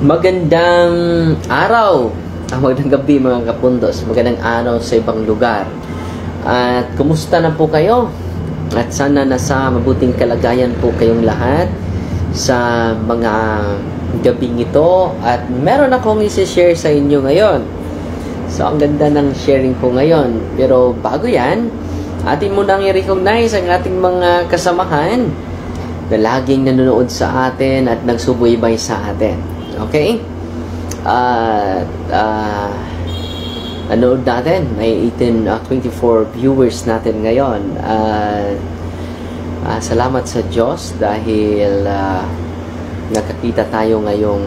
Magandang araw, magandang gabi mga kapundos, magandang araw sa ibang lugar. At kumusta na po kayo? At sana nasa mabuting kalagayan po kayong lahat sa mga gabing ito. At meron akong isi-share sa inyo ngayon. So ang ganda ng sharing ko ngayon. Pero bago yan, atin munang i-recognize ang ating mga kasamahan na laging nanonood sa atin at nagsubaybay sa atin. Okay? Nanood natin. May 24 viewers natin ngayon. Salamat sa Diyos dahil nakakita tayo ngayong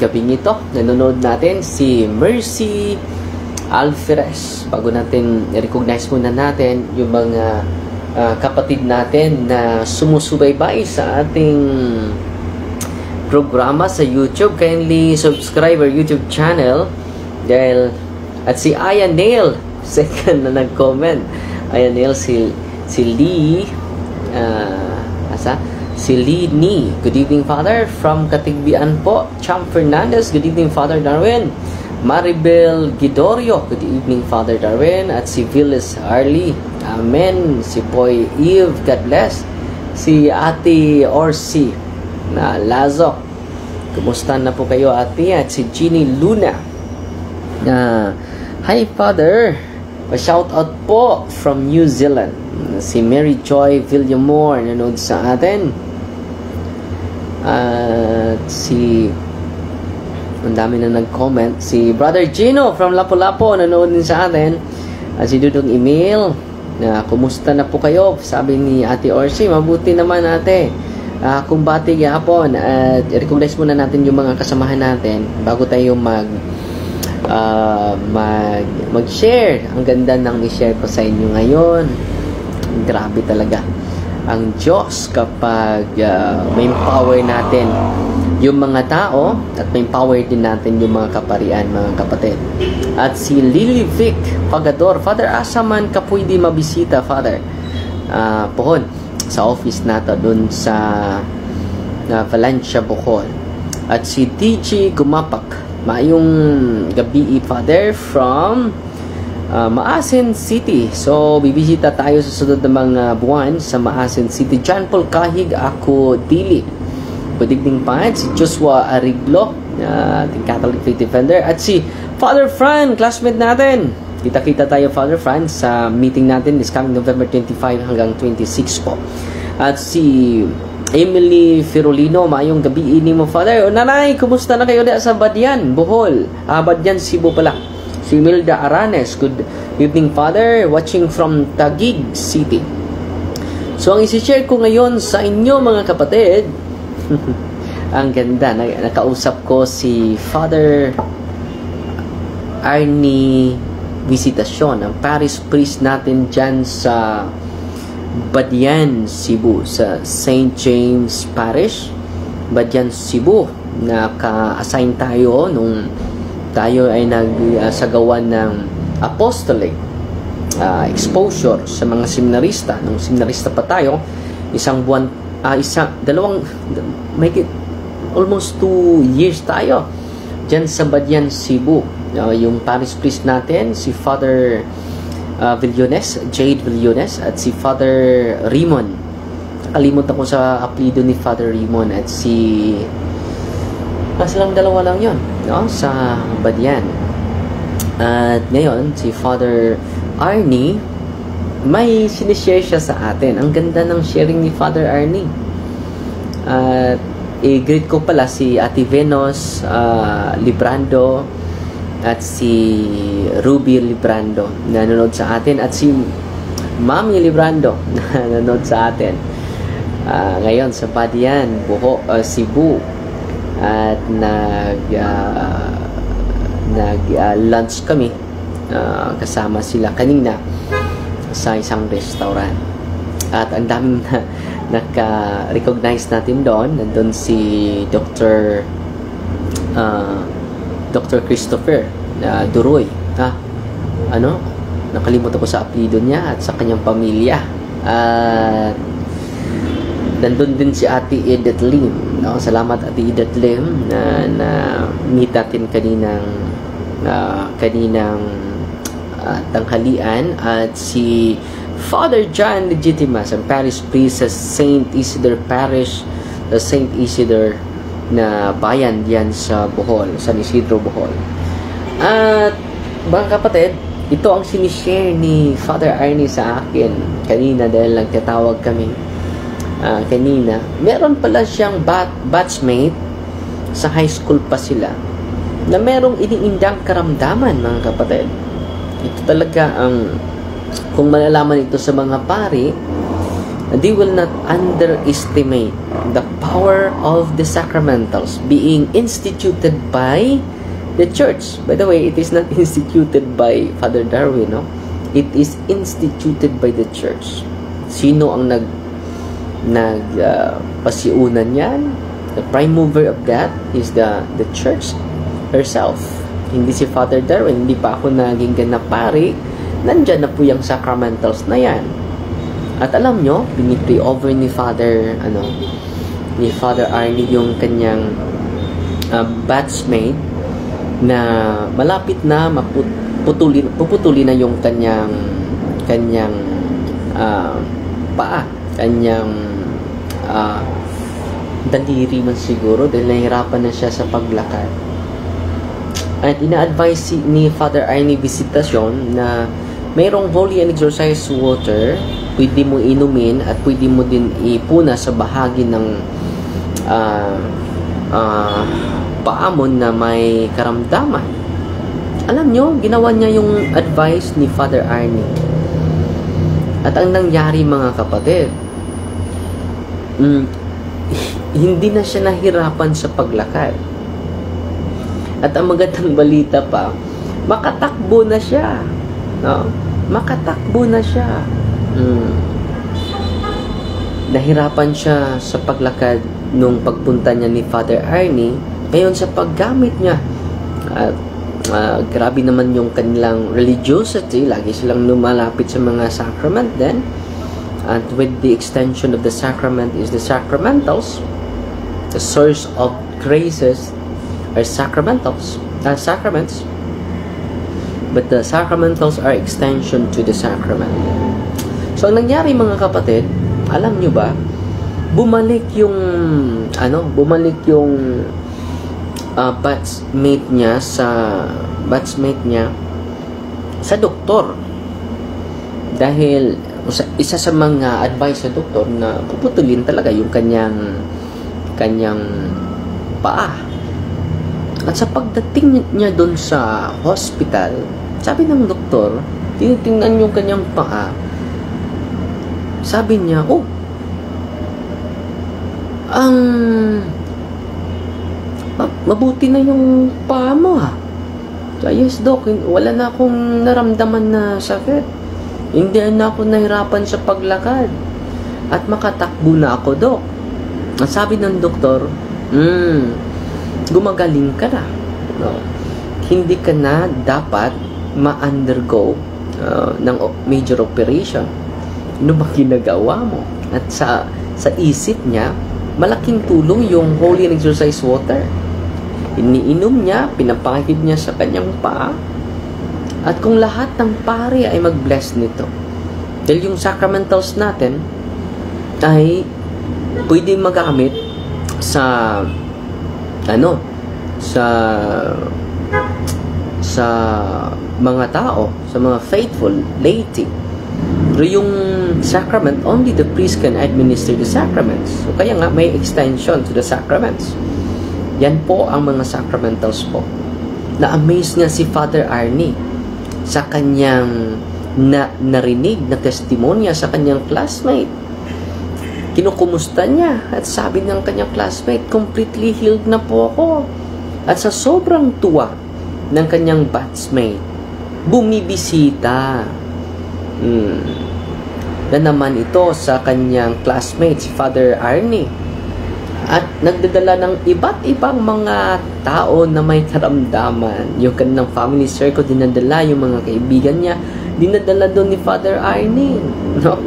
gabing ito. Nanonood natin si Mercy Alferez. Bago natin i-recognize muna natin yung mga kapatid natin na sumusubaybay sa ating programa sa YouTube. Kindly subscribe our YouTube channel dahil at si Aya Nail second na nag-comment. Aya Nail, si Lee si Lee Ni, good evening Father from Katigbian po. Cham Fernandez, good evening Father Darwin. Maribel Gidorio, good evening Father Darwin. At si Phyllis Harley, amen. Si Boy Eve, God bless. Si Ate Orsi na Lazo, kumusta na po kayo ate? At si Jeannie Luna, hi Father, shout out po from New Zealand. Si Mary Joy Villamore nanood sa atin. At ang dami na nag-comment. Si Brother Gino from Lapu-Lapu nanood din sa atin. At si Dudong Emil, kumusta na po kayo? Sabi ni Ate Orsi, mabuti naman ate. Kung bati gihapon, at recognize muna natin yung mga kasamahan natin bago tayo mag-share. Ang ganda ng i-share ko sa inyo ngayon. Grabe talaga ang Diyos kapag may power natin yung mga tao at may power din natin yung mga kaparian, mga kapatid. At si Lily Vic Pagador, Father, asa man ka pwede mabisita Father? Pohon sa office nato dun sa Valencia, Bohol. At si DJ Gumapak, maayong gabi Father from Maasin City. So bibisita tayo sa sunod na mga buwan sa Maasin City. John Paul Kahig, ako Dili, good evening pa. Si Joshua Ariglo, ating Catholic Faith Defender. At si Father Fran, classmate natin. Kita-kita tayo Father Fran sa meeting natin this coming November 25 hanggang 26 po. At si Emily Ferolino, maayong gabi ini mo Father. O nanay, kumusta na kayo sa Badyan, Bohol? Badyan, Cebu pala. Si Milda Aranes, good evening Father, watching from Taguig City. So ang isi-share ko ngayon sa inyo mga kapatid, ang ganda, nakausap ko si Father Arnie Visitasyon, ang parish priest natin dyan sa Badyan, Cebu, sa St. James Parish, Badyan, Cebu. Naka-assign tayo nung tayo ay nagsagawan ng apostolic exposure sa mga seminarista. Nung seminarista pa tayo, almost 2 years tayo dyan sa Badyan, Cebu. Yung parish priest natin, si Father Villones, Jade Villones, at si Father Raymond. Nakalimutan ko sa apelido ni Father Raymond. At silang dalawa lang yun, no? Sa Badyan. At ngayon, si Father Arnie, may sinishare siya sa atin. Ang ganda ng sharing ni Father Arnie. At i-greet ko pala si Ate Venus Librando at si Ruby Librando na nanonood sa atin, at si Mami Librando na nanonood sa atin ngayon sa Badyan, Cebu. At nag-lunch kami kasama sila kanina sa isang restaurant. At ang daming naka-recognize natin doon. Nandun si Dr. Christopher Duroy. Nakalimutan ko sa apelido niya at sa kanyang pamilya. nandun din si Ate Edith Lim. No? Salamat Ate Edith Lim na meet natin kaninang tanghalian, at si Father John Legitimas, ang parish priest sa St. Isidore Parish, sa St. Isidore na bayan diyan sa Bohol, San Isidro, Bohol. At mga kapatid, ito ang sinishare ni Father Arnie sa akin kanina dahil nagtatawag kami kanina. Meron pala siyang batchmate sa high school pa sila na merong iniindang karamdaman, mga kapatid. Ito talaga ang, kung malalaman ito sa mga pari, they will not underestimate the power of the sacramentals being instituted by the church. By the way, it is not instituted by Father Darwin, no? It is instituted by the church. Sino ang pasiunan yan? The prime mover of that is the church herself. Hindi si Father Darwin, hindi pa ako naging ganap pari, nandyan na po yung sacramentals na yan. At alam nyo, binipray over ni Father Arnie yung kanyang batchmate na malapit na puputulin na yung kanyang paa, kanyang daliri man siguro dahil nahihirapan na siya sa paglakad. At ina-advise ni Father Arnie Visitasyon na mayroong holy and exorcised water, pwede mo inumin at pwede mo din ipuna sa bahagi ng paamon na may karamdaman. Alam nyo, ginawa niya yung advice ni Father Arnie. At ang nangyari, mga kapatid, hindi na siya nahirapan sa paglakad. At ang magandang balita pa, makatakbo na siya. No? Makatakbo na siya. Nahirapan siya sa paglakad nung pagpunta niya ni Father Arnie. Ngayon sa paggamit niya, grabe naman yung kanilang religiosity. Lagi silang lumalapit sa mga sacrament din. And with the extension of the sacrament is the sacramentals. The source of graces are sacramentals, sacraments. But the sacramentals are extension to the sacrament. So, ang nangyari, mga kapatid, alam nyo ba, bumalik yung batchmate niya sa doktor. Dahil isa sa mga advice sa doktor na puputulin talaga yung kanyang paa. At sa pagdating niya doon sa hospital, sabi ng doktor, tinitingnan yung kanyang paa. Sabi niya, mabuti na yung paa mo ha. So, yes doc, wala na akong naramdaman na sakit. Hindi na ako nahirapan sa paglakad. At makatakbo na ako, doc. At sabi ng doktor, gumagaling ka na. No? Hindi ka na dapat ma-undergo ng major operation. Ano ba ginagawa mo? At sa isip niya, malaking tulong yung holy and exorcised water. Iniinom niya, pinapakit niya sa kanyang paa. At kung lahat ng pari ay mag-bless nito, dahil yung sacramentals natin ay pwede magamit sa mga tao, sa mga faithful laity. Pero yung sacrament, only the priest can administer the sacraments. So kaya nga may extension to the sacraments. Yan po ang mga sacramentals po. Na-amaze nga si Father Arnie sa kanyang narinig na testimonya sa kanyang classmate. Kinukumusta niya at sabi ng kanyang classmate, completely healed na po ako. At sa sobrang tuwa ng kanyang batchmate, bumibisita na naman ito sa kanyang classmate, si Father Arnie. At nagdadala ng iba't ibang mga tao na may karamdaman. Yung kanilang family circle, dinadala yung mga kaibigan niya, dinadala doon ni Father Arnie. No?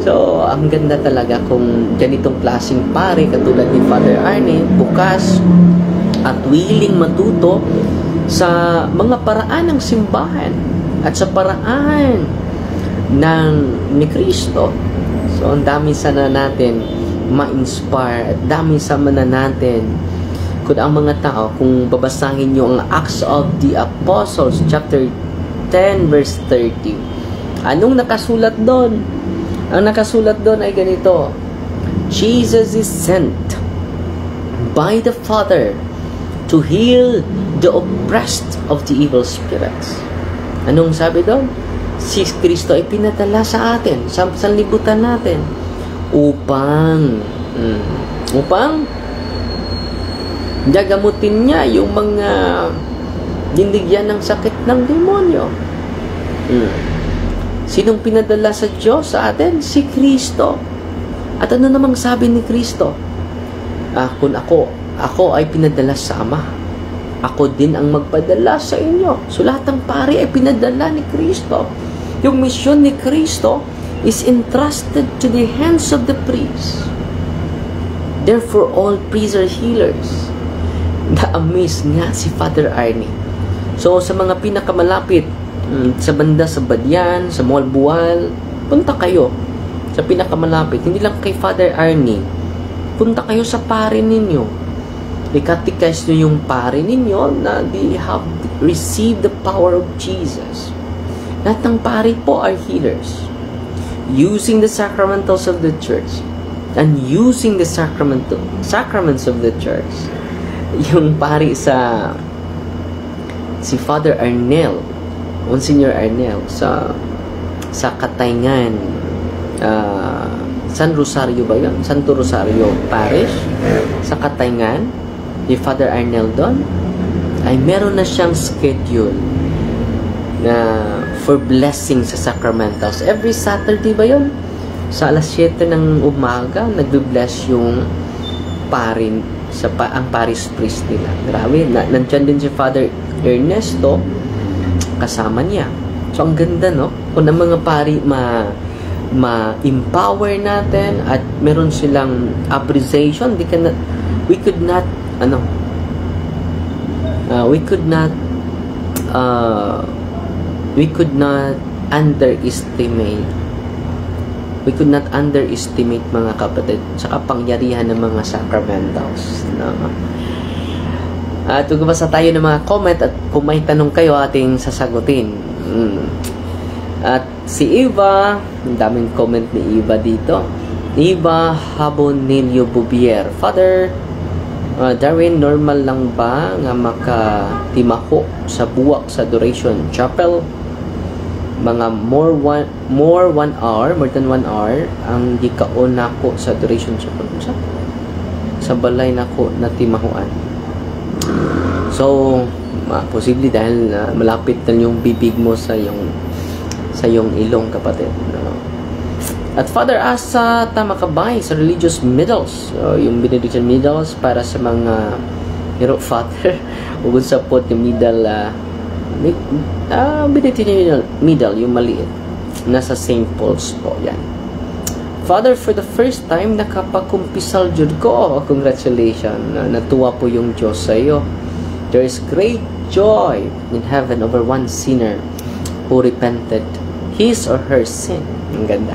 So, ang ganda talaga kung ganitong klaseng pare katulad ni Father Arnie, bukas at willing matuto sa mga paraan ng simbahan at sa paraan ni Kristo. So, ang dami sana natin ma-inspire at dami sana natin kung ang mga tao, kung babasahin nyo ang Acts of the Apostles chapter 10 verse 30, anong nakasulat doon? Ang nakasulat doon ay ganito: Jesus is sent by the Father to heal the oppressed of the evil spirits. Anong sabi doon? Si Kristo ay pinadala sa atin, sa sanlibutan natin, upang gagamutin niya yung mga dindigyan ng sakit ng demonyo. Sinong pinadala sa Diyos sa atin? Si Kristo. At ano namang sabi ni Kristo? Kung ako ay pinadala sa Ama, ako din ang magpadala sa inyo. So lahat ng pari ay pinadala ni Kristo. Yung misyon ni Kristo is entrusted to the hands of the priests. Therefore, all priests are healers. Na-amaze nga si Father Arnie. So sa mga pinakamalapit, sa banda sa Badyan, sa Mualbual, punta kayo sa pinakamalapit. Hindi lang kay Father Arnie, punta kayo sa pare ninyo. Ikatikais nyo yung pare ninyo na they have received the power of Jesus. Lahat ng pare po are healers, using the sacramentals of the church and using the sacraments of the church. Yung pare si Father Arnel, Monsignor Arnel, sa Katayngan, San Rosario ba yun? Santo Rosario Parish, sa Katayngan, ni Father Arnel doon, ay meron na siyang schedule na for blessing sa sacramentals. Every Saturday ba yun? Sa alas 7 ng umaga, nagbe-bless yung parin, ang parish priest nila. Grabe, nandyan din si Father Ernesto, kasama niya. So, ang ganda, no? Kung ang mga pari ma-empower natin at meron silang appreciation, we could not underestimate mga kapatid sa kapangyarihan ng mga sacramentals, no? At magbasa tayo ng mga comment at kung may tanong kayo ating sasagutin. At si Eva, ang daming comment ni Eva dito. Eva Habonilio Bubier, Father Darwin, normal lang ba nga makatimaho sa buwak sa Adoration Chapel? Mga more than 1 hour ang gikaon nako sa Adoration Chapel. Sa balay nako na timahuan. So, posible dahil malapit na yung bibig mo sa yung ilong, kapatid, no? At Father Asa Tamakabay sa religious medals, yung benediction medals para sa mga Father, ugod sa pot yung medal, benediction medal, yung maliit, nasa St. Paul's po yan. Father, for the first time nakapakumpisal jud ko. Congratulations, natuwa po yung Diyos sa iyo. There is great joy in heaven over one sinner who repented his or her sin. Ang ganda.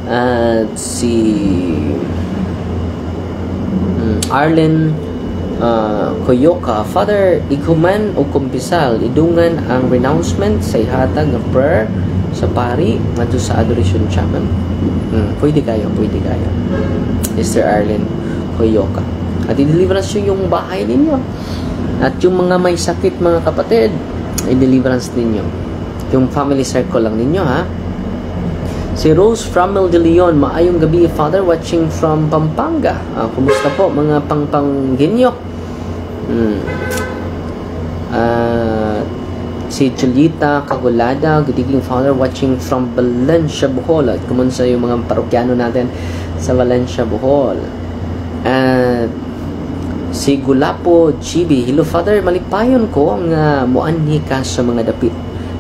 At si Arlen Koyoka, Father, iguman o kumpisal, idungan ang renouncement sa ihatag ng prayer sa pari ngadto sa Adoration Chapel. Pwede kayo. Mr. Arlen Koyoka. At i-deliverance yung bahay ninyo. At yung mga may sakit, mga kapatid, i-deliverance ninyo. Yung family circle lang ninyo, ha? Si Rose Framel de Leon, maayong gabi, Father, watching from Pampanga. Kumusta po, mga Pampanggenyo? Si Julita Kagulada, good evening, Father, watching from Valencia, Bohol. At kumunsa yung mga parokyano natin sa Valencia, Bohol. At si Gulapo GB, hello, Father, malipayon ko ang muanhi ka sa mga dapit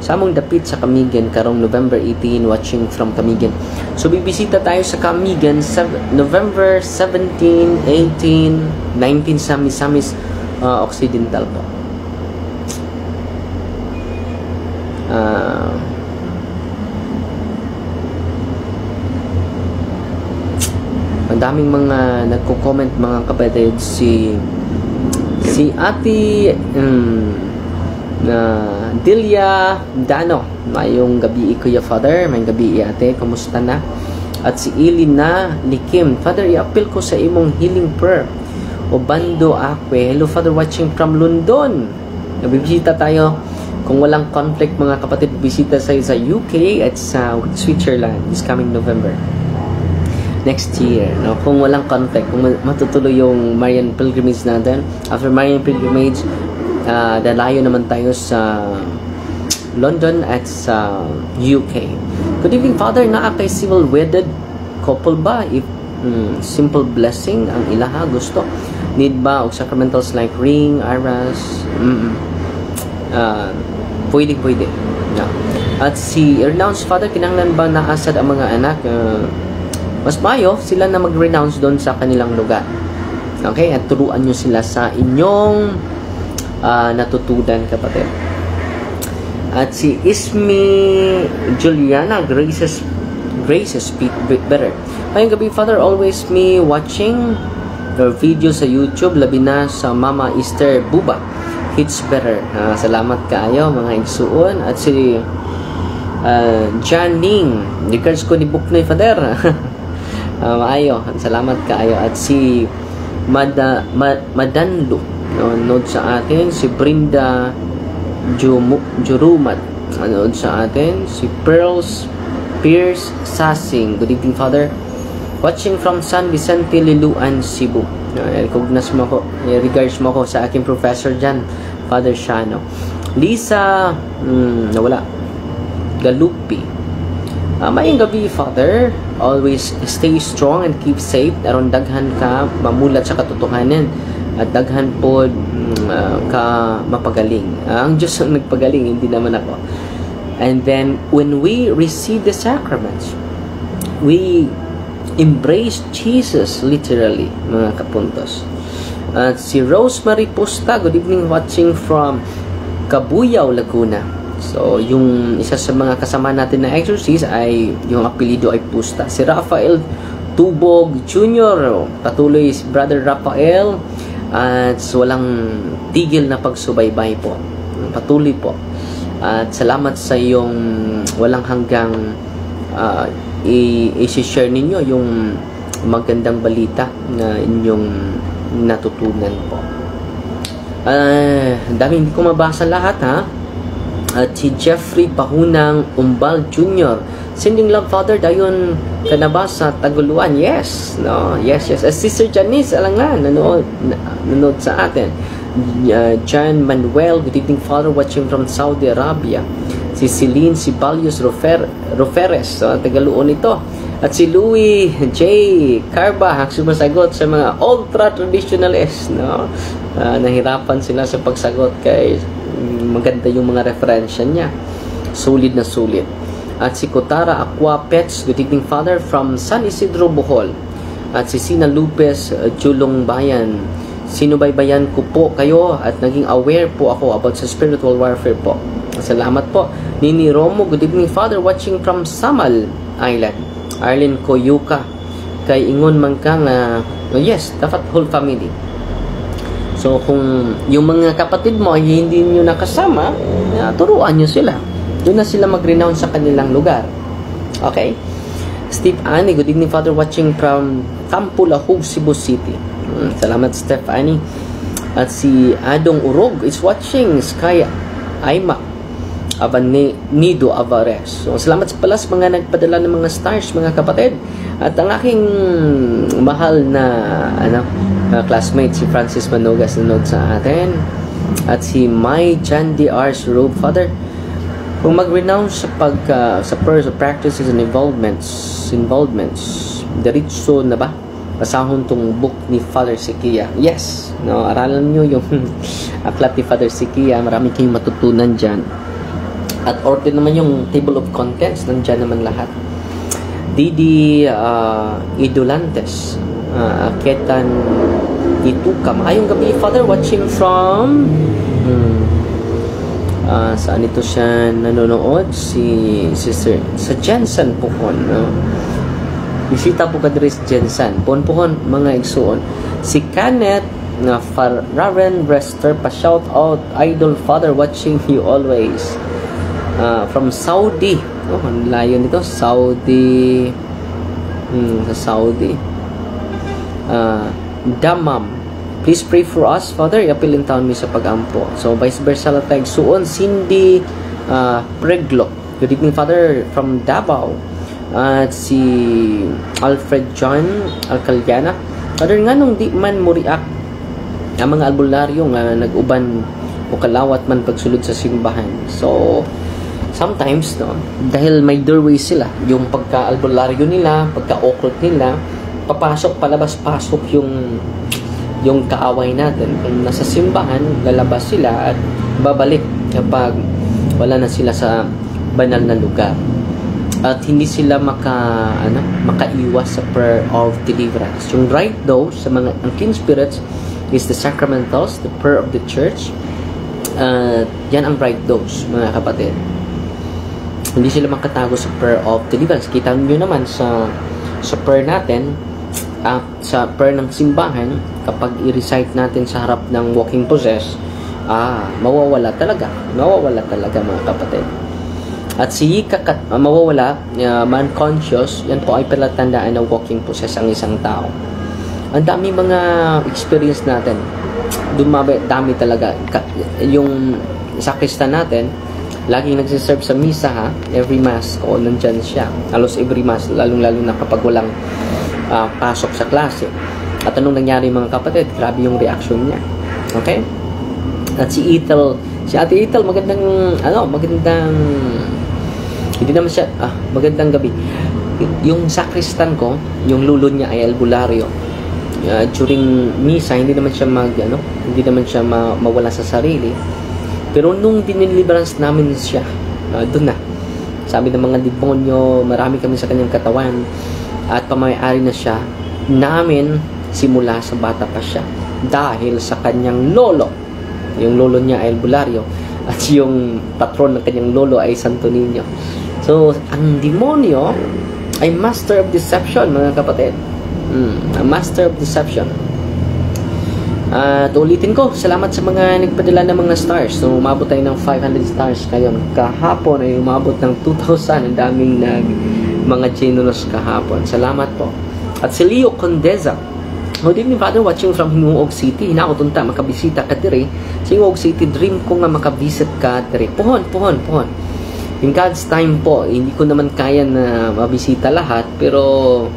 sa among dapit sa Camigan karong November 18, watching from Camigan. So bibisita tayo sa Camigan sa November 17, 18, 19 sa Misamis Occidental po. Ang daming mga nagko-comment mga kapatid, si Ate Delia Dano, mayong gabi Kuya Father, mayong gabi ate, kumusta na? At si Ilina Likim, Father, i-appeal ko sa imong healing prayer. Obando Akwe, hello Father, watching from London. Nabibisita tayo kung walang conflict mga kapatid, bisita sa UK at sa Switzerland this coming November next year, no? Kung walang conflict, kung matutuloy yung Marian Pilgrimage natin, after Marian Pilgrimage, dalayo naman tayo sa London at sa UK. Good evening Father, naa kay civil wedded couple ba? If simple blessing ang ilaha gusto, need ba og sacramentals like ring, aras? Pwede. Yeah. At si renounce Father, kinahanglan ba naasad ang mga anak? Mas mayo sila na mag-renounce doon sa kanilang lugar. Okay? At turuan nyo sila sa inyong natutunan, kapatid. At si Ismi Juliana, Graces better. Ngayong gabi, Father, always me watching your video sa YouTube, labi na sa Mama Easter Buba. Hits better. Salamat kaayo, mga igsuon. At si Janing, regards ko ni Buknoy, Father. Maayo, salamat kaayo. At si Madanlo, nanood sa atin. Si Brinda Jurumat, nanood sa atin. Si Pierce Sasing, good evening Father, watching from San Vicente, Liloan, Cebu. Recognize mo ko, regards mo ko sa aking professor dyan, Father Shano. Lisa nawala, Galupi, mayong gabi Father, always stay strong and keep safe. Aron daghan ka mamulat sa katotohanan at daghan po ka mapagaling. Ang Diyos ang nagpagaling, hindi naman ako. And then when we receive the sacraments, we embrace Jesus literally, mga kapuntos. At si Rosemary Pusta, good evening, watching from Cabuyao, Laguna. So, yung isa sa mga kasama natin na exorcist ay yung apelido ay Pusta. Si Rafael Tubog Jr., patuloy si Brother Rafael, at walang tigil na pagsubaybay po. Patuloy po. At salamat sa iyong walang hanggang i-share ninyo yung magandang balita na inyong natutunan po. Dami hindi ko mabasa lahat, ha? At si Jeffrey Pahunang Umbal Jr., sending love Father, dayon ka na ba sa Taguluan? Yes, no? Yes. As Sister Janice Alangan, nanood sa atin. John Manuel, good evening Father, watching from Saudi Arabia. Si Celine Sibalius Roferes, Tagaluon ito. At si Louis J. Carba, sumasagot sa mga ultra-traditionalists, no? Nahirapan sila sa pagsagot kay maganda yung mga referensya niya. Sulit na sulit. At si Kotara Aqua Pets, good evening Father, from San Isidro, Bohol. At si Sina Lupez, Julong Bayan, sinubaybayan ko po kayo at naging aware po ako about sa spiritual warfare po. Salamat po. Nini Romo, good evening Father, watching from Samal Island. Arlene Koyuka, kay ingon man ka nga, yes, dapat whole family. So, kung yung mga kapatid mo ay hindi nyo nakasama, turuan nyo sila. Doon na sila mag-renounce sa kanilang lugar. Okay? Steve Annie, good evening Father, watching from Campo Lahug, Cebu City. Salamat Steph Annie. At si Adong Urog is watching. Sky Aima Nido Avares. So, salamat sa palas mga nagpadala ng mga stars, mga kapatid. At ang aking mahal na classmate, si Francis Manogas, nanood sa atin. At si Mai Jan D.R. Surub, Father, kung mag-renounce sa practices and involvements, diretso na ba? Basahon tong book ni Father Sikia. Yes, no, aralan nyo yung aklat ni Father Sikia. Marami kayong matutunan dyan. At order naman yung table of contents, nandyan naman lahat. Didi Idolantes, Ketan Ituka. Maayong gabi, Father, watching from saan ito siya nanonood? Si Sister sa Jensen Puhon, no? Bisita po ka diri sa Jensen Puhon, mga igsuon. Si Kenneth na Fararen Rester, pa shout out, idol Father, watching you always. From Saudi. Oh, ang layo nito. Saudi. Sa Saudi. Damam. Please pray for us, Father. Iapilin taon mi sa pag-ampo. So, vice versa lang tayo. Suon, Cindy Preglo. Good evening, Father, from Davao. At si Alfred John Alcaliana. Father, nga nung di man mo react ang mga albularyo nga nag-uban o kalawat man pagsulod sa simbahan. So, sometimes, no, dahil may doorway sila, yung pagka-albularyo nila, pagka-occult nila, papasok, palabas-pasok yung kaaway natin. Kung nasa simbahan, lalabas sila at babalik kapag wala na sila sa banal na lugar. At hindi sila makaiwas sa prayer of deliverance. Yung right dose sa mga unclean spirits is the sacramentals, the prayer of the church. Yan ang right dose, mga kapatid. Hindi sila makatago sa prayer of deliverance. Kita nyo naman sa prayer natin, sa prayer ng simbahan, kapag i-recite natin sa harap ng walking possessed, mawawala talaga. Mawawala talaga, mga kapatid. At si mawawala, man conscious, yan po ay palatandaan ng walking possessed ang isang tao. Ang dami mga experience natin. Dami talaga. Yung sakristan natin, laging nagsiserve sa misa, ha? Every mass, nandyan siya. Halos every mass, lalong-lalo na kapag walang pasok sa klase. At anong nangyari, mga kapatid? Grabe yung reaction niya. Okay? At si Ate Ethel, magandang gabi. Yung sakristan ko, yung lulo niya ay albularyo. During misa, hindi naman siya mawala sa sarili. Pero nung diniliverance namin siya, doon na. Sabi ng mga demonyo, marami kami sa kanyang katawan at pamayari na siya namin simula sa bata pa siya. Dahil sa kanyang lolo. Yung lolo niya ay albularyo at yung patron ng kanyang lolo ay Santo Niño. So, ang demonyo ay master of deception, mga kapatid. A master of deception. At ulitin ko, salamat sa mga nagpadala ng mga stars. So, umabot tayo ng 500 stars ngayon. Kahapon ay umabot ng 2,000. Ang daming mga generous kahapon. Salamat po. At si Leo Condeza. Good evening, Father, watching from Hinuog City. Hinautunta, makabisita ka dire. Sa Hinuog City, dream ko nga makabisit ka dire. Puhon. In God's time po, hindi ko naman kaya na mabisita lahat, pero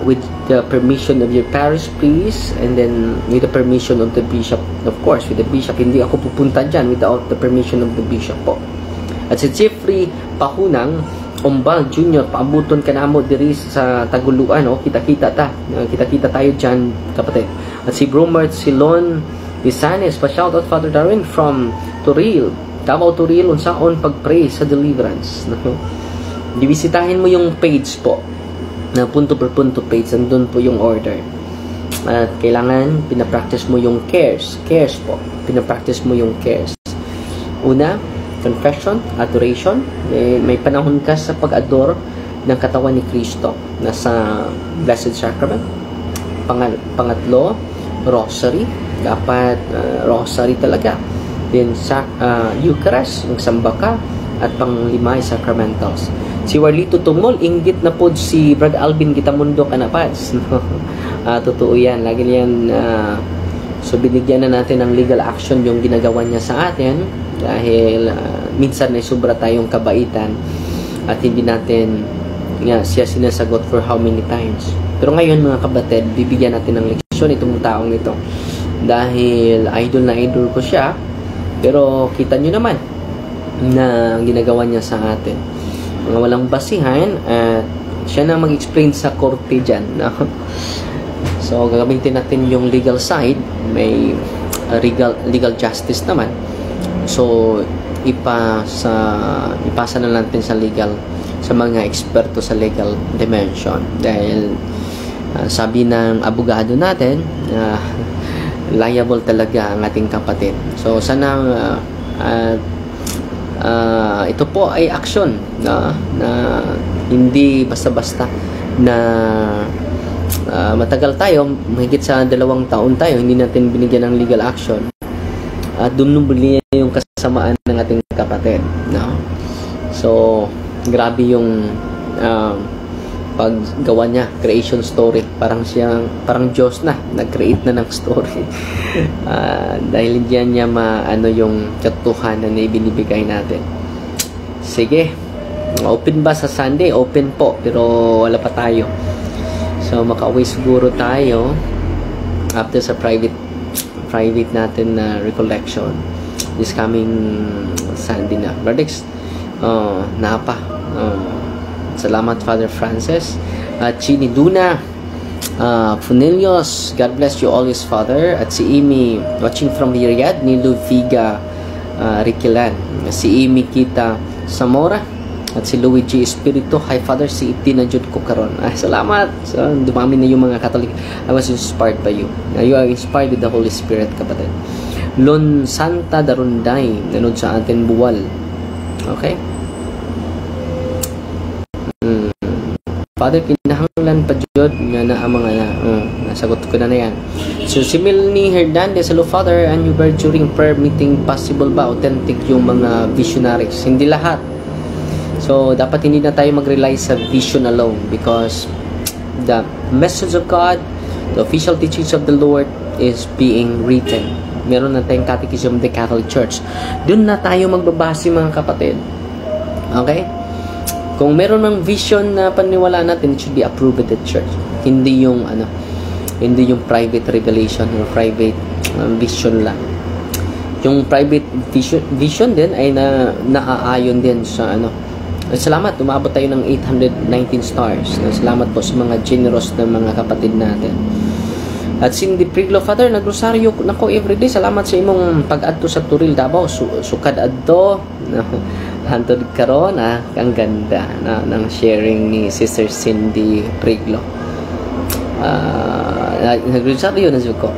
with the permission of your parish priest, and then with the permission of the bishop, of course, with the bishop, hindi ako pupunta dyan without the permission of the bishop po. At si Jeffrey Pahunang Umbal Jr., paabuton ka na mo diri sa Taguluan, kita-kita tayo dyan, kapatid. At si Bromart Silon Isanes, pa-shoutout Father Darwin from Turil, Davao Turil, unsaon pag-pray sa deliverance. Dibisitahin mo yung page po, na punto per punto page, nandun po yung order. At kailangan pinapractice mo yung cares po, pinapractice mo yung cares. Una, confession, adoration. May panahon ka sa pag-adore ng katawan ni Kristo na sa Blessed Sacrament. Pangatlo, rosary. Dapat rosary talaga. Then Eucharist, magsamba ka. At panglima ay sacramentals. Si Warlito Tumol, inggit na po si Brad Alvin Gitamundo Kanapads. Totoo yan. Lagi yan. So binigyan na natin ng legal action yung ginagawa niya sa atin. Dahil minsan ay sobra tayong kabaitan at hindi natin siya sinasagot for how many times. Pero ngayon, mga kapatid, bibigyan natin ng leksyon itong taong ito. Dahil idol na idol ko siya, pero kita nyo naman na ginagawa niya sa atin. Mga walang basihan at siya na mag-explain sa korte dyan. So, gagamitin natin yung legal side. May legal justice naman. So, ipasa na natin sa mga eksperto sa legal dimension, dahil sabi ng abogado natin, liable talaga ang ating kapatid. So sana ito po ay action na hindi basta-basta na matagal tayo, mahigit sa 2 taon tayo, hindi natin binigyan ng legal action at dumubuli yung kasamaan ng ating kapatid, no? So grabe yung paggawa niya, creation story, parang Diyos na nag-create na ng story. Dahil diyan niya maano yung katotohanan na ibinibigay natin. Sige, open ba sa Sunday? Open po, pero wala pa tayo. So makauwi siguro tayo after sa private natin na recollection this coming Sunday na. Brother, salamat Father Francis, Chini Duna, Funelios, God bless you always Father, at si Amy watching from Riyadh, Nilu Viga Riquilan, si Amy Kita Zamora, at si Luigi Espiritu. Hi Father, si Iti na Jud ko karon. Salamat. So, dumami na yung mga Catholic. I was inspired by you. You are inspired with the Holy Spirit, kapatid. Lon Santa Darunday, nanood sa atin buwal. Okay? Father, kinahanglan pa Jud nga na ang mga nasagot ko na yan. So si Milnie Hernandez, hello Father, and you were during prayer meeting, possible ba authentic yung mga visionaries? Hindi lahat. So dapat hindi na tayo mag-rely sa vision alone, because the message of God, the official teachings of the Lord is being written. Meron na tayong Catechism of the Catholic Church. Doon na tayo magbabase, mga kapatid. Okay? Kung meron ng vision na paniwala natin, it should be approved at the church. Hindi yung private revelation or private vision lang. Yung private vision din ay naaayon din sa Salamat, umabot tayo ng 819 stars. Salamat po sa mga generous na mga kapatid natin. At Cindy Priglo, Father, nagrosaryo nako everyday. Salamat sa imong pag-adto sa Turil, Davao. Sukad adto. Hantod karon, ang ganda ng sharing ni Sister Cindy Priglo. Nagrosaryo na ko.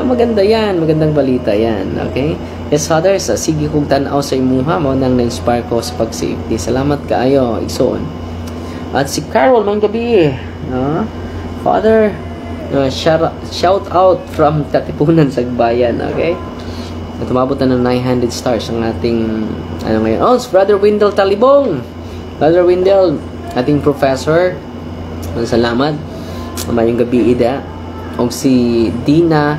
Maganda yan, magandang balita yan. Okay? Yes, Father, sige kong tanaw sa imuha mo nang na-inspire ko sa pag-safety. Salamat kaayo, Igsoon. At si Carol, mang gabi. Father, shout out from Katipunan, Sagbayan. Okay? At umabot na ng 900 stars ang ating ngayon. Si Brother Wendell Talibong. Brother Wendell, ating professor. Salamat. Mayong gabi, Ida. O si Dina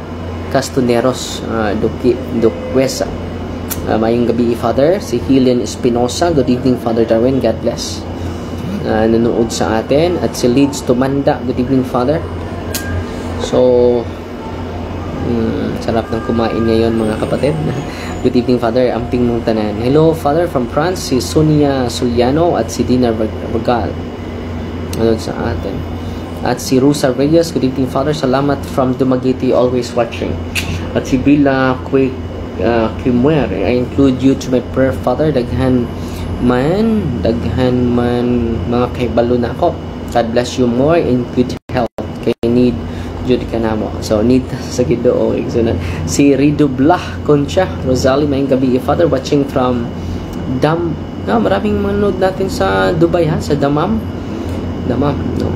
Castoneros, Duquesa. Mayong gabi, Father. Si Helen Espinosa. Good evening, Father Darwin. God bless. Nanood sa atin. At si Leeds Tumanda. Good evening, Father. So, sarap ng kumain ngayon, mga kapatid. Good evening, Father. Amping mong tanan. Hello, Father, from France. Si Sonia Suliano at si Dina Vergal. Nanood sa atin. At si Rusa Reyes, good evening, Father. Salamat from Dumaguete, always watching. At si Bila Kimwer, I include you to my prayer, Father. Daghan man mga kaibalo na ako. God bless you more in good health. Kay need jud ka na mo. So need sa Ginoo. Si Rido Blah Concha Rosali, mayong gabi, Father, watching from maraming manood natin sa Dubai, sa Damam, no.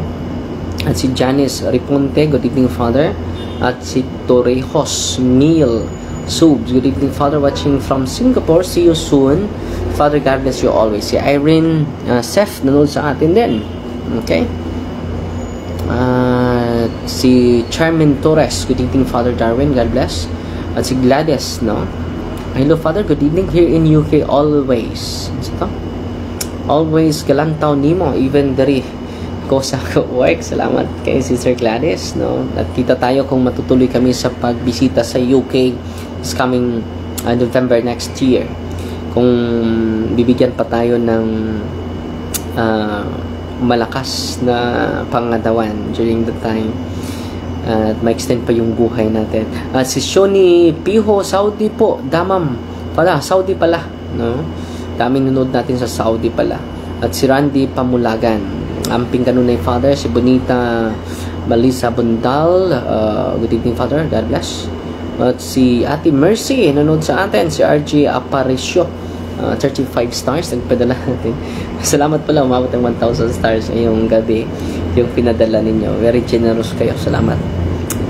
At si Janice Riponte, good evening, Father. At si Torrejos Neil Subs, good evening, Father, watching from Singapore. See you soon, Father. God bless you always. Si Irene Seth, nanood sa atin din. Okay. Si Charmin Torres, good evening, Father Darwin. God bless. At si Gladys, no. Hello, Father. Good evening here in UK always. Always galantaw nimo, even dari ko sa work. Salamat kay Sister Gladys, no. At kita tayo kung matutuloy kami sa pagbisita sa UK this coming November next year. Kung bibigyan pa tayo ng malakas na pangatawan during the time, at ma-extend pa yung buhay natin. Si Shoni Piho, Saudi po, Damam pala, Saudi pala. no? Daming nanood natin sa Saudi pala. At si Randy Pamulagan, amping kanunay Father. Si Bonita Malisa Bundal, good evening Father, God bless. At si Ate Mercy, nanood sa atin. Si RJ Aparicio, 35 stars, nagpadala natin. Salamat pala, umabot ng 1,000 stars ngayong gabi yung pinadala ninyo. Very generous kayo, salamat.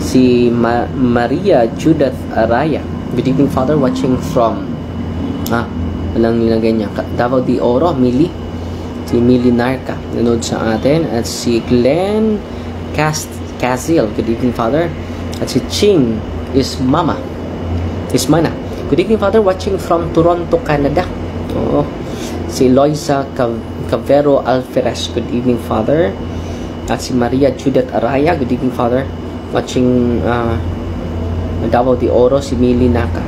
Si Maria Judith Araya, good evening Father, watching from walang nilagay niya, Davao de Oro. Mili, si Mili Narca, nanood sa atin. At si Glenn Casil, good evening Father. At si Ching Ismana, good evening Father, watching from Toronto, Canada. Si Loisa Cavero Alferez, good evening Father. At si Maria Judith Araya, good evening Father, watching Davao de Oro. Si Mili Naka,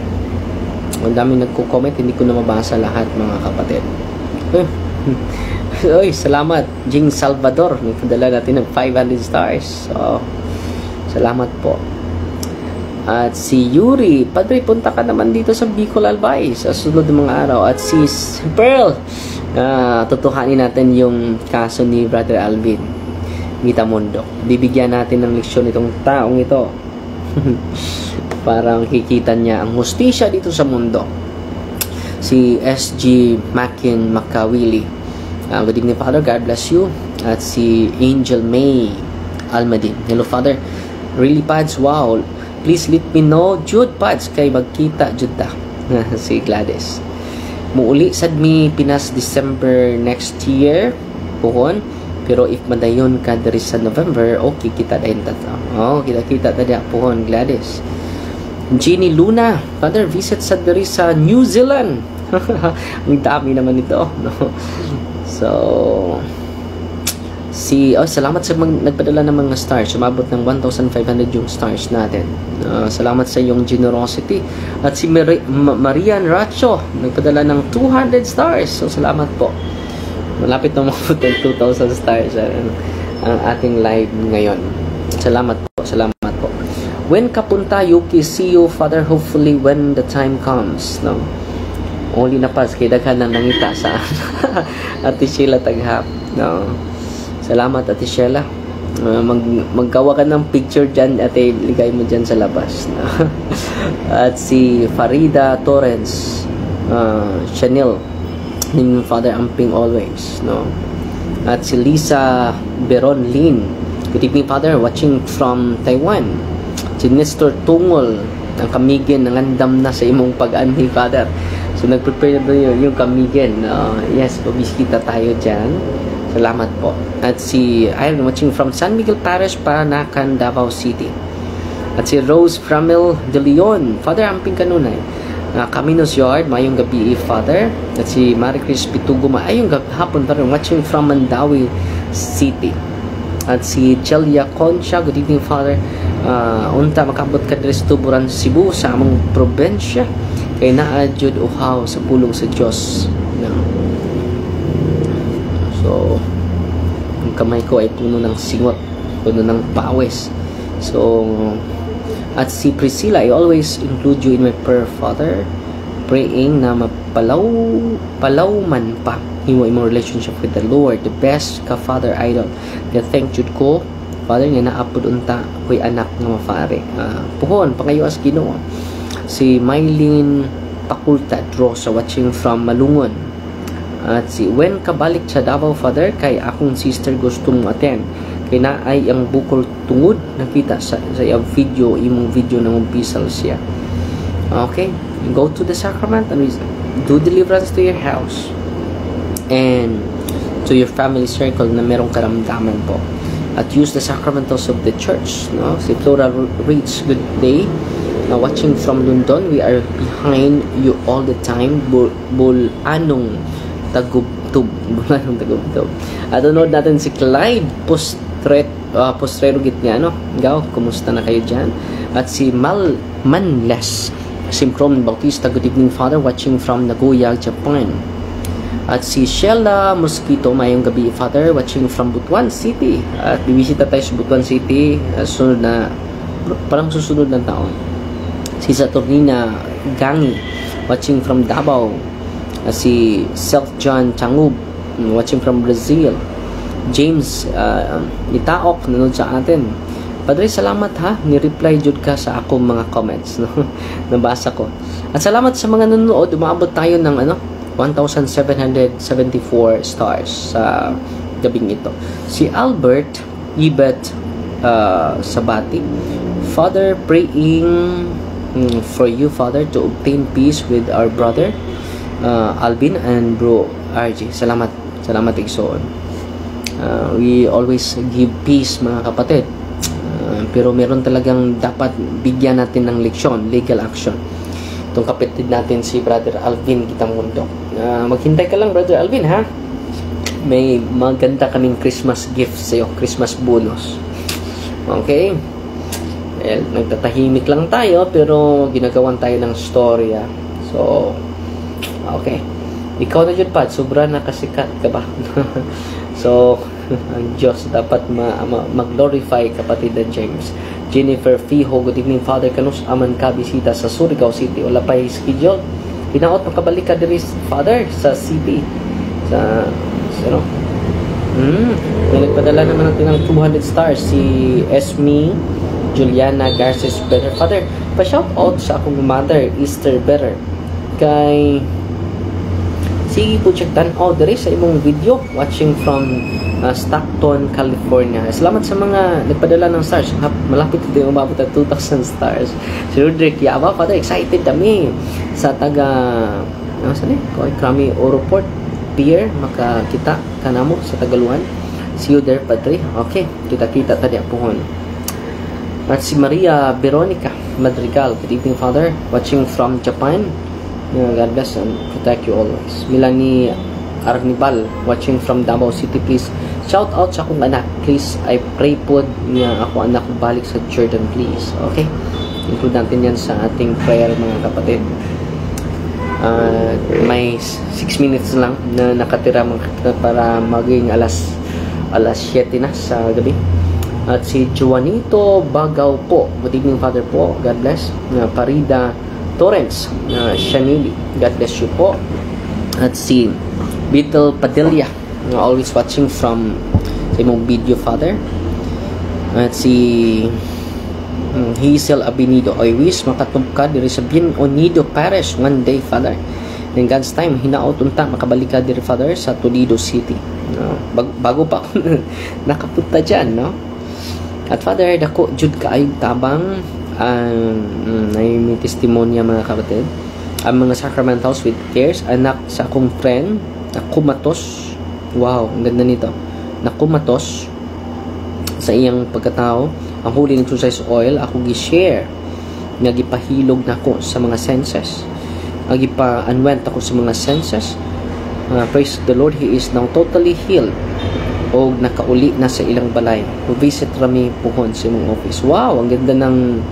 ang dami nagko-comment, hindi ko na mabasa lahat mga kapatid. Uy, salamat Jing Salvador, nagpadala natin ng 500 stars, so salamat po. At si Yuri, Padre, punta ka naman dito sa Bicol Albay sa sunod ng mga araw. At si Pearl, tutuhanin natin yung kaso ni Brother Alvin Gitamundo. Bibigyan natin ng leksyon itong taong ito para makikita niya ang hustisya dito sa mundo. Si SG Makin Makawili, good evening Father, God bless you. At si Angel May Almadin, hello Father, really Pads, wow, please let me know Jude Pads kay magkita Juda. Si Gladys, muuli sad mi Pinas December next year puhon, pero if madayon ka diri sa November, okay kita dahin tata. Kita tadi puhon Gladys. Jeannie Luna, Father, visit sa diri sa New Zealand. Ang dami naman ito, no? So salamat sa nagpadala ng mga stars. Umabot ng 1,500 yung stars natin. Salamat sa iyong generosity. At si Marian Racho, nagpadala ng 200 stars. So salamat po. Malapit na umabot ng 2,000 stars ang ating live ngayon. Salamat po. When kapunta, Yuki, see you Father, hopefully when the time comes, no? Only na pas kay daghan nang nangita sa Ate Sheila Taghap, no? Salamat Ate Sheila. Maggawa ka ng picture dyan, ate, ligay mo dyan sa labas, no? At si Farida Torrens, Chanel, ning Father amping always, no? At si Lisa Beron Lin, good evening Father, watching from Taiwan. Si Nestor Tungol, ang kamigin, nangandam na sa imong pag-anhi Father. So nag-prepare na yung kamigin. Yes, pabiskita tayo dyan. Salamat po. At si Iron, watching from San Miguel Parish, Paranacan, Davao City. At si Rose Framil de Leon, Father amping kanunay, Caminos Yard, mayong gabi Father. At si Marie Chris Pitugo, mayong hapon Father, watching from Mandawi City. At si Celia Concha, good evening Father, unta makabot ka diri sa Tuburan, Cebu, sa among probensya, kay naa jud uhaw sa pulong sa Dios, no? So ang kamay ko ay puno ng singot, puno ng pawis. So at si Priscilla, I always include you in my prayer Father, praying na mapalaw man pa imong relationship with the Lord, the best ka Father idol. Kaya thank you ko Father nga naapod unta ko'y anak nga mafare. Puhon pangayo as Ginoo. Si Mylene Pakultad Rosa, watching from Malungon. At si when kabalik sa Davao Father, kay akong sister gusto mo attend, kay naay ang bukol tungod, nakita sa video, imong video ng umpisal siya. Okay, go to the sacrament and do deliverance to your house and to your family circle na merong karamdaman po. At use the sacramentals of the church, no? Si Flora Reach, good day. Now watching from London, we are behind you all the time. Bulanong Tagubtub. At unod natin si Clyde Postrero Gitniano. Gaw, kumusta na kayo dyan? At si Manles Simcrom Bautista, good evening Father, watching from Nagoya, Japan. At si Sheila Mosquito, mayong gabi Father, watching from Butuan City. At bibisita tayo sa Butuan City susunod na, parang susunod na taon. Si Saturnina Gangi, watching from Davao. Si Self John Changub, watching from Brazil. James Itaok, nanood sa atin. Padre, salamat ha, ni-reply jud ka sa akong mga comments, no? Nabasa ko. At salamat sa mga nanonood, umabot tayo ng 1,774 stars sa gabing ito. Si Albert Ibet Sabati, Father, praying for you, Father, to obtain peace with our brother Alvin and bro RJ. Salamat Igsoon. We always give peace, mga kapatid. Pero meron talagang dapat bigyan natin ng leksyon, legal action. Itong kapatid natin si Brother Alvin Kitamundo. Maghintay ka lang, Brother Alvin, ha? May maganda kaming Christmas gift sa'yo, Christmas bonus. Okay? Well, nagtatahimik lang tayo, pero ginagawan tayo ng storya. So, okay. Ikaw na dyan, Pat. Sobra nakasikat ka ba? So, ang Diyos dapat mag-glorify, kapatid na James. Jennifer Fijo, good evening, Father. Kanus aman ka bisita sa Surigao City. Wala pa yung schedule. Hinaot, makabalik ka diri, Father, sa city. May nagpadala naman natin ng 200 stars. Si Esme Juliana Garces Better. Father, pa-shout out sa akong mother, Easter Better. Kay sige po, check tanaw diri sa imong video, watching from Stockton, California. Salamat sa mga nagpadala ng stars. Malapit din umabot at 2,000 stars. Si Roderick Yaba, Father, excited kami sa Krami Oroport Pier, makakita kanamo sa Tagaluan. See you there, Padre. Okay, kita-kita tadi apuhon. At si Maria Veronica Madrigal, good evening, Father, watching from Japan. God bless and protect you always. Milani Arnibal, watching from Davao City, please shout out sa akong anak, please. I pray po niya ako anak balik sa Jordan, please. Okay, include natin yan sa ating prayer, mga kapatid. May 6 minutes lang na nakatira para maging alas 7 na sa gabi. At si Juanito Bagaw po, good evening, Father po, God bless. Parida Torrens, Shanili, God bless you po. At si Beetle Padilla, always watching from sa imong video, Father. At si Hazel Abinido, I wish makatubka diri sa Bien Unido Parish one day, Father. In God's time, hinaot unta makabalik ka diri, Father, sa Toledo City. Bago pa ako nakapunta dyan, no? At Father, dako jud kaayog tabang may testimonya, mga kapatid, ang mga sacramentals with cares. Anak sa akong friend nakumatos, wow, ang ganda nito, nakumatos sa iyang pagkatao. Ang huli ng exercise oil ako gi-share, nga gipahilog nako sa mga senses, gipa-unwent ako sa mga senses. Praise the Lord, he is now totally healed o nakauli na sa ilang balay. Visit rami puhon sa imong office. Wow, ang ganda ng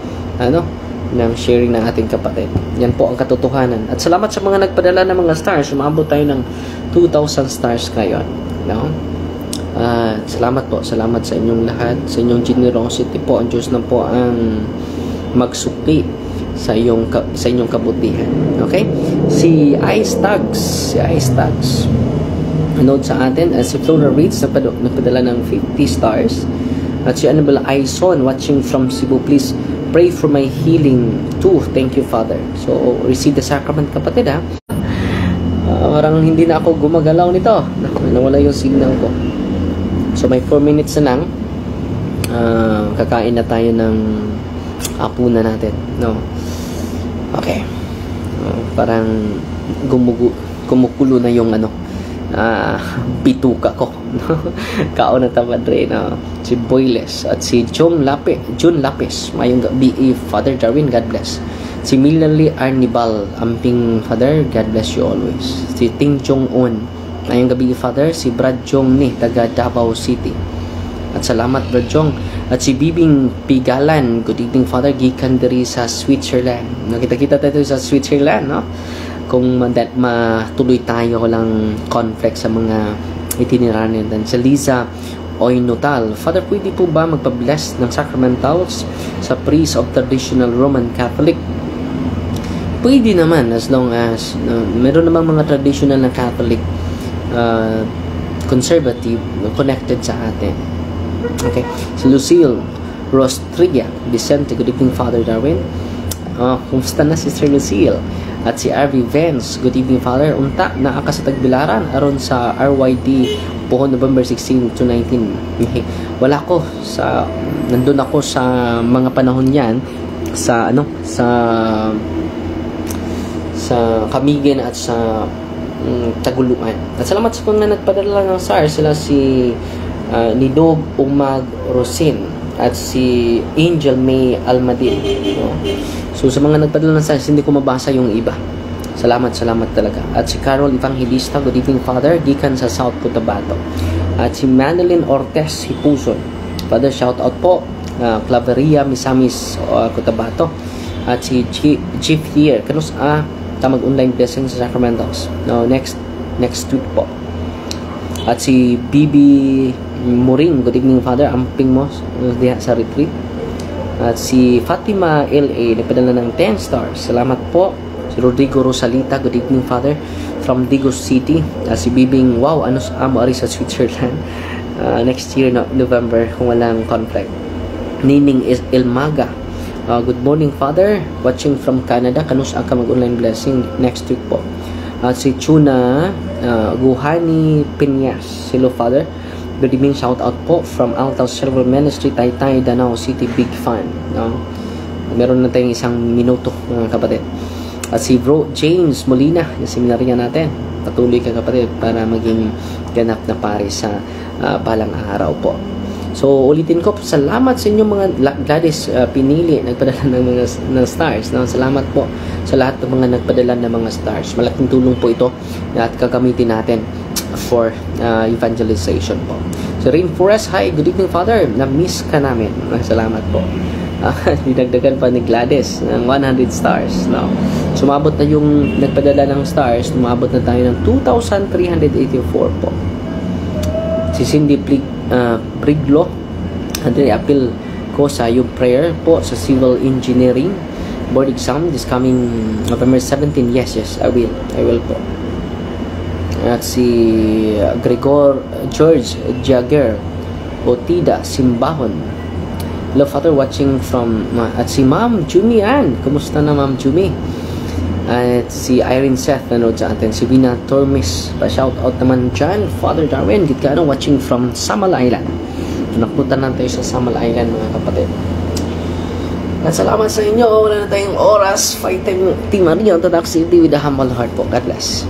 ng sharing ng ating kapatid. Yan po ang katotohanan. At salamat sa mga nagpadala ng mga stars. Umabot tayo ng 2,000 stars ngayon, no? Salamat po. Salamat sa inyong lahat, sa inyong generosity po. Ang Diyos na po ang magsukli sa inyong kabutihan. Okay? Si Ice Tags, nanood sa atin. Si Flora Reeds nagpadala ng 50 stars. At si Annabelle Aison, watching from Cebu, please pray for my healing too. Thank you, Father. So, receive the sacrament, kapatid, ha? Parang hindi na ako gumagalaw nito. Nawala yung signal ko. So, may 4 minutes na lang. Kakain na tayo ng apunan natin, no? Okay. Parang kumukulo na yung bituka ko. Kao na tamadre, no? Si Boyles at si June Lapis, mayong BE, Father Darwin, God bless. Si Millie Arnibal, amping Father, God bless you always. Si Ting Jong-un, mayong gabi, Father. Si Brad Jong ni taga Davao City, at salamat, Brad Jong. At si Bibing Pigalan, good evening, Father, gikan diri sa Switzerland. Nakita-kita tayo sa Switzerland, no? Kung matuloy tayo lang conflict sa mga itinerary natin. Si Liza Oynotal, Father, pwede po ba magpa-bless ng sacramentals sa priest of traditional Roman Catholic? Pwede naman as long as meron namang mga traditional na Catholic conservative connected sa atin. Okay. Si Lucille Rostria Vicente, good evening Father Darwin. Kumusta na Sister Lucille? At si RV Vance, good evening Father. Unta na aka sa Tagbilaran aron sa RYD Pohon November 16 to 19. Okay. Wala ko sa nandun ako sa mga panahon yan sa Kamigen at sa Taguluan. At salamat sa mga nagpadala ng SARS, sila si Nidog Umag Rosin at si Angel May Almadin. So sa mga nagpadala ng SARS, hindi ko mabasa yung iba. Salamat talaga. At si Carol Evangelista, good evening Father, gikan sa South Cotabato. At si Manilyn Ortez Hipuson, Father, shout out po. Claveria Misamis, Cotabato. At si Chief here, kanus mag-online blessing sa Sacramento. No, next week po. At si BB Muring, good evening Father, amping mo diha sa retreat. At si Fatima LA, nagpadala ng 10 stars. Salamat po. Si Rodrigo Rosalita, good evening Father, from Digos City. At si Bibing, wow, ano sa amo ari sa Switzerland. Next year, November, kung walang conflict. Nining is Ilmaga, good morning Father, watching from Canada. Kanus ka mag-online blessing next week po. Si Chuna Guhani Piñas, hello Father, good evening, shout out po from Altaw Silver Ministry, Taytay, Danao City, big fan. Meron na tayong isang minuto mga kapatid. At si Bro James Molina, yung seminarya natin, patuloy ka kapatid para maging ganap na pare sa balang araw po. So, ulitin ko, salamat sa inyo mga Gladys Pinili, nagpadala ng mga stars. No? Salamat po sa lahat ng mga nagpadala ng mga stars. Malaking tulong po ito at gagamitin natin for evangelization po. So, Rainforest, hi, good evening Father. Na-miss ka namin. Salamat po. Dinagdagan pa ni Gladys ng 100 stars. No? Sumabot na yung nagpadala ng stars, sumabot na tayo ng 2,384 po. Si Cindy Priglo, appeal ko sa yung prayer po sa civil engineering board exam this coming November 17. Yes, I will po. At si Gregor George Jagger Otida Simbahon, hello Father, watching from at si Ma'am Jumi Ann, kumusta na Ma'am Jumi? At si Irene Seth nanood sa atin. Si Vina Tormes, pa-shout out naman dyan. Father Darwin, watching from Samal Island. Nakutan natin sa Samal Island mga kapatid. At salamat sa inyo. Wala na tayong oras. Fight time Team Maria, Tadak City with a humble heart po. God bless.